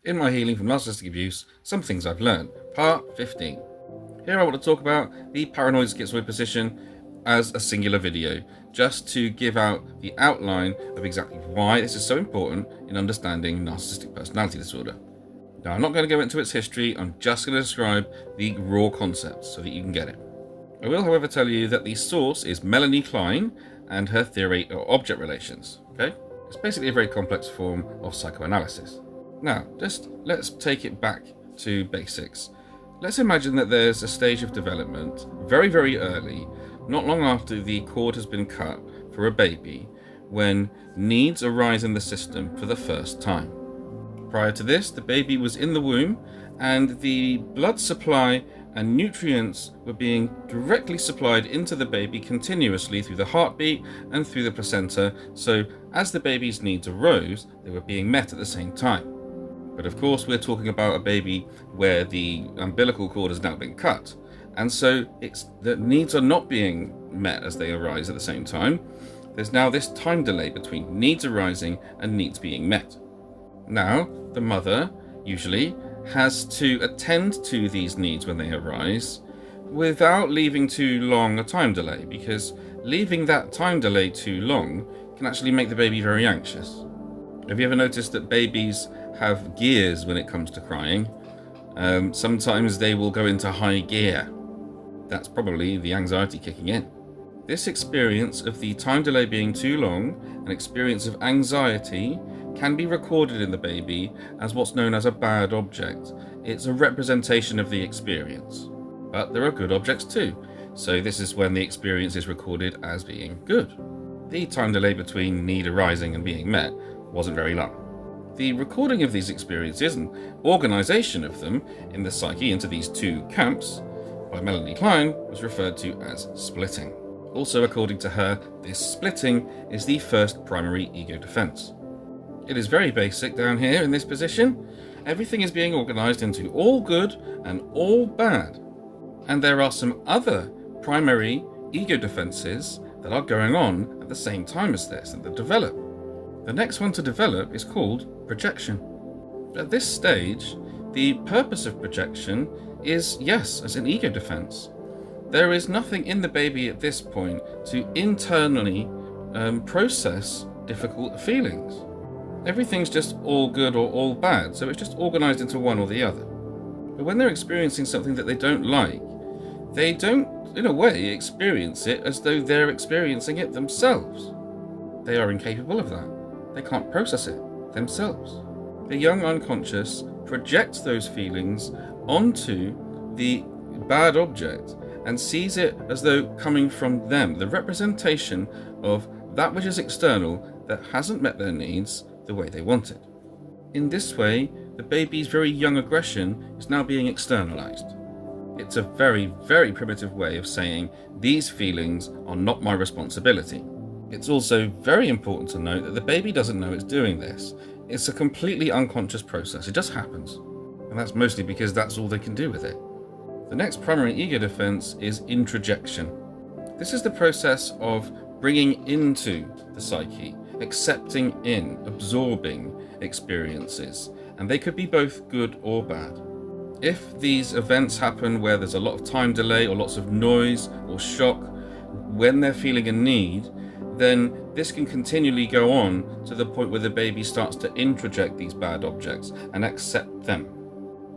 In my healing from narcissistic abuse, some things I've learned, part 15. Here I want to talk about the paranoid schizoid position as a singular video, just to give out the outline of exactly why this is so important in understanding narcissistic personality disorder. Now, I'm not going to go into its history, I'm just going to describe the raw concepts so that you can get it. I will, however, tell you that the source is Melanie Klein and her theory of object relations. Okay? It's basically a very complex form of psychoanalysis. Now, just let's take it back to basics. Let's imagine that there's a stage of development, very, very early, not long after the cord has been cut for a baby, when needs arise in the system for the first time. Prior to this, the baby was in the womb, and the blood supply and nutrients were being directly supplied into the baby continuously through the heartbeat and through the placenta, so as the baby's needs arose, they were being met at the same time. But of course, we're talking about a baby where the umbilical cord has now been cut, and so the needs are not being met as they arise at the same time. There's now this time delay between needs arising and needs being met. Now, the mother usually has to attend to these needs when they arise without leaving too long a time delay, because leaving that time delay too long can actually make the baby very anxious. Have you ever noticed that babies have gears when it comes to crying? Sometimes they will go into high gear. That's probably the anxiety kicking in. This experience of the time delay being too long, an experience of anxiety, can be recorded in the baby as what's known as a bad object. It's a representation of the experience. But there are good objects too, so this is when the experience is recorded as being good. The time delay between need arising and being met wasn't very long. The recording of these experiences and organisation of them in the psyche into these two camps by Melanie Klein was referred to as splitting. Also, according to her, this splitting is the first primary ego defence. It is very basic down here in this position. Everything is being organised into all good and all bad. And there are some other primary ego defences that are going on at the same time as this and that develop. The next one to develop is called projection. At this stage, the purpose of projection is, yes, as an ego defense. There is nothing in the baby at this point to internally process difficult feelings. Everything's just all good or all bad, so it's just organized into one or the other. But when they're experiencing something that they don't like, they don't, in a way, experience it as though they're experiencing it themselves. They are incapable of that. They can't process it themselves. The young unconscious projects those feelings onto the bad object and sees it as though coming from them, the representation of that which is external that hasn't met their needs the way they want it. In this way, the baby's very young aggression is now being externalized. It's a very, very primitive way of saying these feelings are not my responsibility. It's also very important to note that the baby doesn't know it's doing this. It's a completely unconscious process. It just happens. And that's mostly because that's all they can do with it. The next primary ego defense is introjection. This is the process of bringing into the psyche, accepting in, absorbing experiences, and they could be both good or bad. If these events happen where there's a lot of time delay or lots of noise or shock when they're feeling a need, then this can continually go on to the point where the baby starts to introject these bad objects and accept them.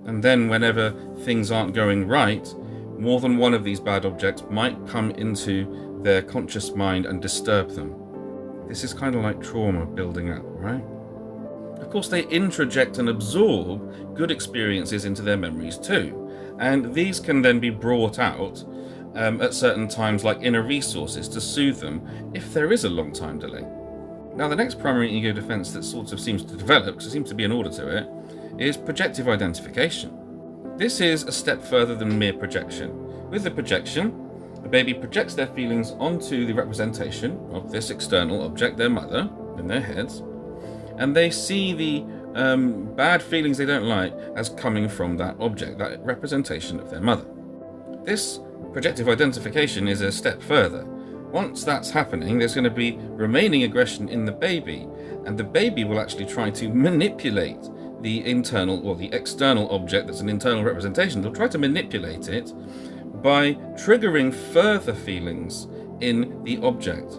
And then whenever things aren't going right, more than one of these bad objects might come into their conscious mind and disturb them. This is kind of like trauma building up, right? Of course, they introject and absorb good experiences into their memories too. And these can then be brought out at certain times, like inner resources, to soothe them if there is a long time delay. Now, the next primary ego defense that sort of seems to develop, because there seems to be an order to it, is projective identification. This is a step further than mere projection. With the projection, the baby projects their feelings onto the representation of this external object, their mother, in their heads, and they see the bad feelings they don't like as coming from that object, that representation of their mother. This projective identification is a step further. Once that's happening, there's going to be remaining aggression in the baby, and the baby will actually try to manipulate the internal or the external object that's an internal representation. They'll try to manipulate it by triggering further feelings in the object.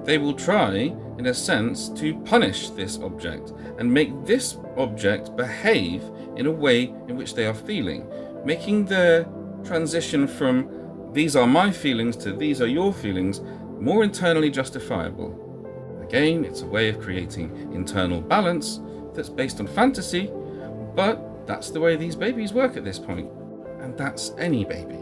They will try, in a sense, to punish this object and make this object behave in a way in which they are feeling, making the transition from these are my feelings to these are your feelings more internally justifiable. Again, it's a way of creating internal balance that's based on fantasy, but that's the way these babies work at this point, and that's any baby.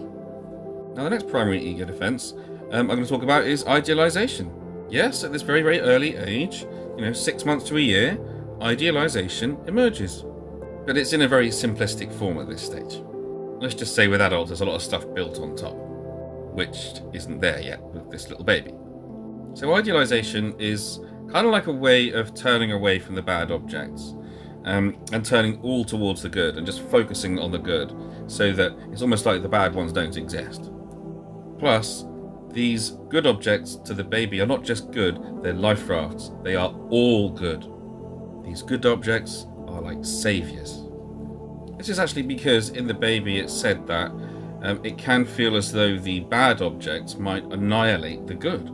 Now, the next primary ego defense I'm going to talk about is idealization. Yes, at this very, very early age, 6 months to a year, idealization emerges. But it's in a very simplistic form at this stage. Let's just say with adults, there's a lot of stuff built on top, which isn't there yet with this little baby. So idealization is kind of like a way of turning away from the bad objects and turning all towards the good and just focusing on the good, so that it's almost like the bad ones don't exist. Plus, these good objects to the baby are not just good, they're life rafts. They are all good. These good objects are like saviors. This is actually because in the baby it's said that it can feel as though the bad objects might annihilate the good.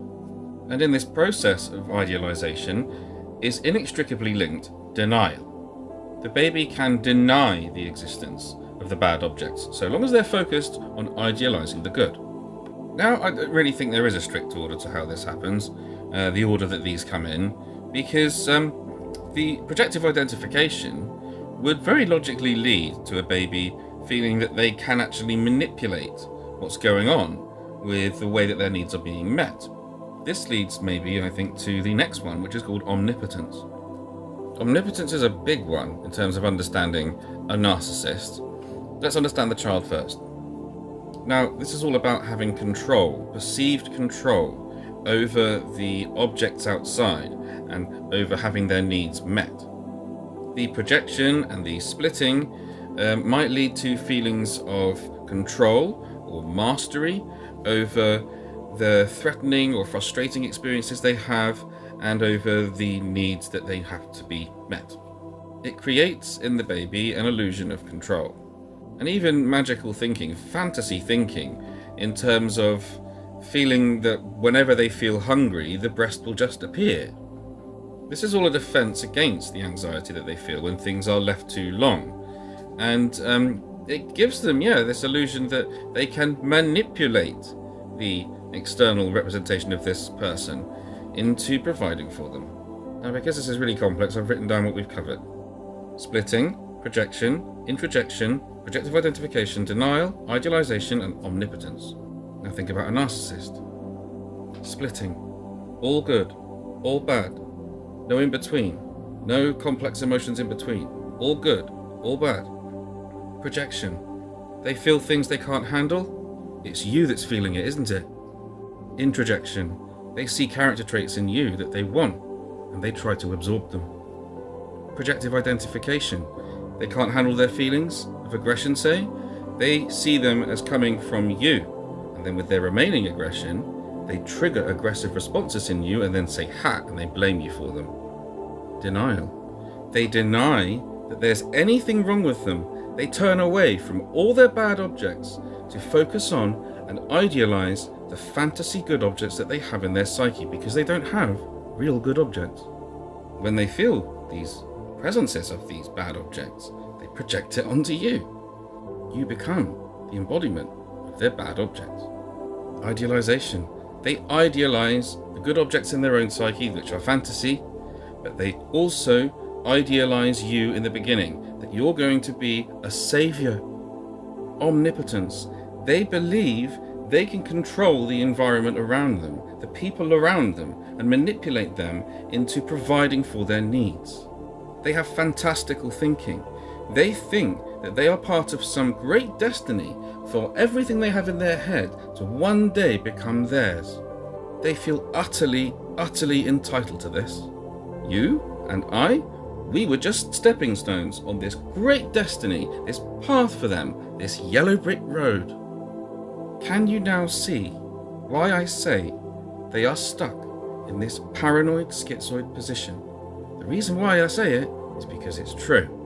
And in this process of idealization is inextricably linked denial. The baby can deny the existence of the bad objects, so long as they're focused on idealizing the good. Now, I don't really think there is a strict order to how this happens, the order that these come in, because the projective identification would very logically lead to a baby feeling that they can actually manipulate what's going on with the way that their needs are being met. This leads maybe, I think, to the next one, which is called omnipotence. Omnipotence is a big one in terms of understanding a narcissist. Let's understand the child first. Now, this is all about having control, perceived control, over the objects outside and over having their needs met. The projection and the splitting might lead to feelings of control or mastery over the threatening or frustrating experiences they have and over the needs that they have to be met. It creates in the baby an illusion of control. And even magical thinking, fantasy thinking, in terms of feeling that whenever they feel hungry, the breast will just appear. This is all a defense against the anxiety that they feel when things are left too long. And it gives them, this illusion that they can manipulate the external representation of this person into providing for them. Now, because this is really complex, I've written down what we've covered. Splitting, projection, introjection, projective identification, denial, idealization, and omnipotence. Now think about a narcissist. Splitting. All good. All bad. No in between. No complex emotions in between. All good. All bad. Projection. They feel things they can't handle. It's you that's feeling it, isn't it? Introjection. They see character traits in you that they want, and they try to absorb them. Projective identification. They can't handle their feelings of aggression, say. They see them as coming from you, and then with their remaining aggression, they trigger aggressive responses in you and then say ha, and they blame you for them. Denial. They deny that there's anything wrong with them. They turn away from all their bad objects to focus on and idealize the fantasy good objects that they have in their psyche, because they don't have real good objects. When they feel these presences of these bad objects, they project it onto you. You become the embodiment of their bad objects. Idealization. They idealize the good objects in their own psyche, which are fantasy, but they also idealize you in the beginning, that you're going to be a savior. Omnipotence. They believe they can control the environment around them, the people around them, and manipulate them into providing for their needs. They have fantastical thinking. They think that they are part of some great destiny for everything they have in their head to one day become theirs. They feel utterly, utterly entitled to this. You and I, we were just stepping stones on this great destiny, this path for them, this yellow brick road. Can you now see why I say they are stuck in this paranoid schizoid position? The reason why I say it is because it's true.